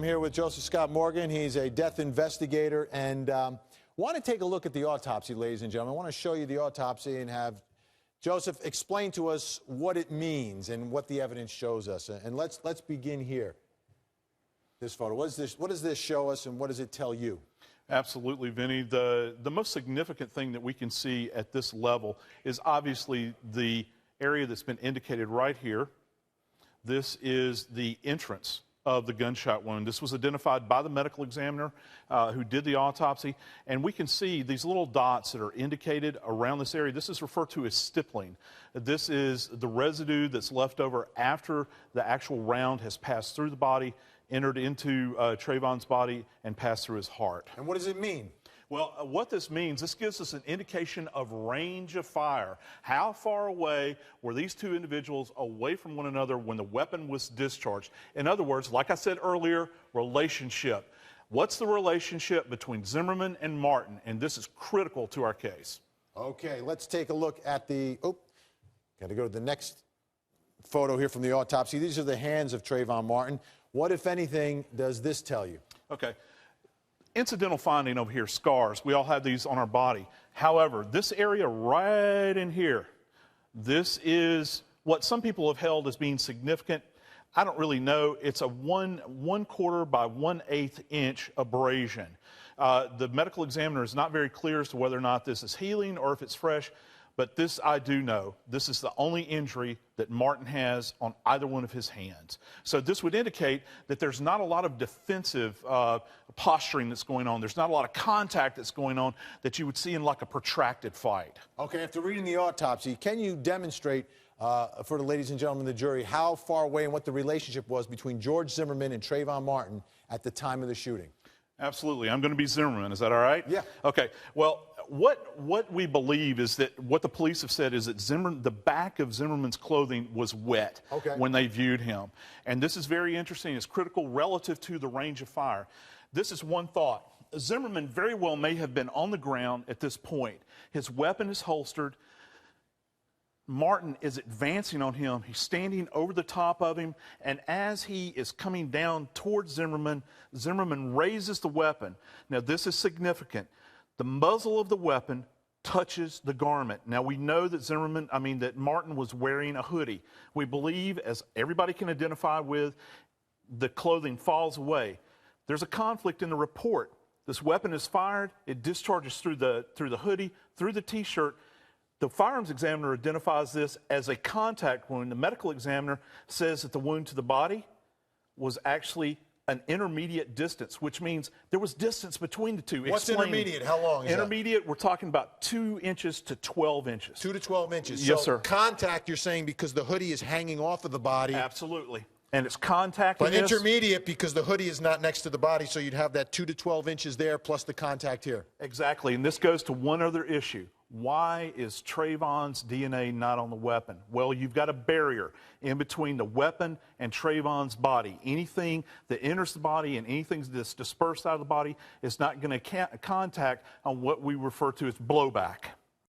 I'm here with Joseph Scott Morgan. He's a death investigator, and want to take a look at the autopsy, ladies and gentlemen. I want to show you the autopsy and have Joseph explain to us what it means and what the evidence shows us. And let's begin here. This photo. What does this show us, and what does it tell you? Absolutely, Vinny. The most significant thing that we can see at this level is obviously the area that's been indicated right here. This is the entrance of the gunshot wound. This was identified by the medical examiner who did the autopsy, and we can see these little dots that are indicated around this area. This is referred to as stippling. This is the residue that's left over after the actual round has passed through the body, entered into Trayvon's body, and passed through his heart. And what does it mean? Well, what this means, this gives us an indication of range of fire. How far away were these two individuals away from one another when the weapon was discharged? In other words, like I said earlier, relationship. What's the relationship between Zimmerman and Martin? And this is critical to our case. Okay, let's take a look at the, got to go to the next photo here from the autopsy. These are the hands of Trayvon Martin. What, if anything, does this tell you? Okay. Incidental finding over here, scars. We all have these on our body. However, this area right in here, this is what some people have held as being significant. I don't really know. It's a 1/4 by 1/8 inch abrasion. The medical examiner is not very clear as to whether or not this is healing or if it's fresh. But this I do know. This is the only injury that Martin has on either one of his hands. So this would indicate that there's not a lot of defensive posturing that's going on. There's not a lot of contact that's going on that you would see in like a protracted fight. Okay, after reading the autopsy, can you demonstrate for the ladies and gentlemen of the jury how far away and what the relationship was between George Zimmerman and Trayvon Martin at the time of the shooting? Absolutely. I'm going to be Zimmerman. Is that all right? Yeah. Okay. Well, what we believe is that what the police have said is that the back of Zimmerman's clothing was wet when they viewed him. And this is very interesting. It's critical relative to the range of fire. This is one thought. Zimmerman very well may have been on the ground at this point. His weapon is holstered. Martin is advancing on him. He's standing over the top of him, and as he is coming down towards Zimmerman, Zimmerman raises the weapon. Now, this is significant. The muzzle of the weapon touches the garment. Now, we know that that Martin was wearing a hoodie. We believe, as everybody can identify with, the clothing falls away. There's a conflict in the report. This weapon is fired. It discharges through the hoodie, through the T-shirt. The firearms examiner identifies this as a contact wound. The medical examiner says that the wound to the body was actually an intermediate distance, which means there was distance between the two. What's intermediate? How long is intermediate, we're talking about 2 inches to 12 inches. 2 to 12 inches. Yes, so sir. Contact, you're saying, because the hoodie is hanging off of the body. Absolutely. And it's contact. But intermediate because the hoodie is not next to the body, so you'd have that 2 to 12 inches there plus the contact here. Exactly. And this goes to one other issue. Why is Trayvon's DNA not on the weapon? Well, you've got a barrier in between the weapon and Trayvon's body. Anything that enters the body and anything that's dispersed out of the body is not going to contact on what we refer to as blowback.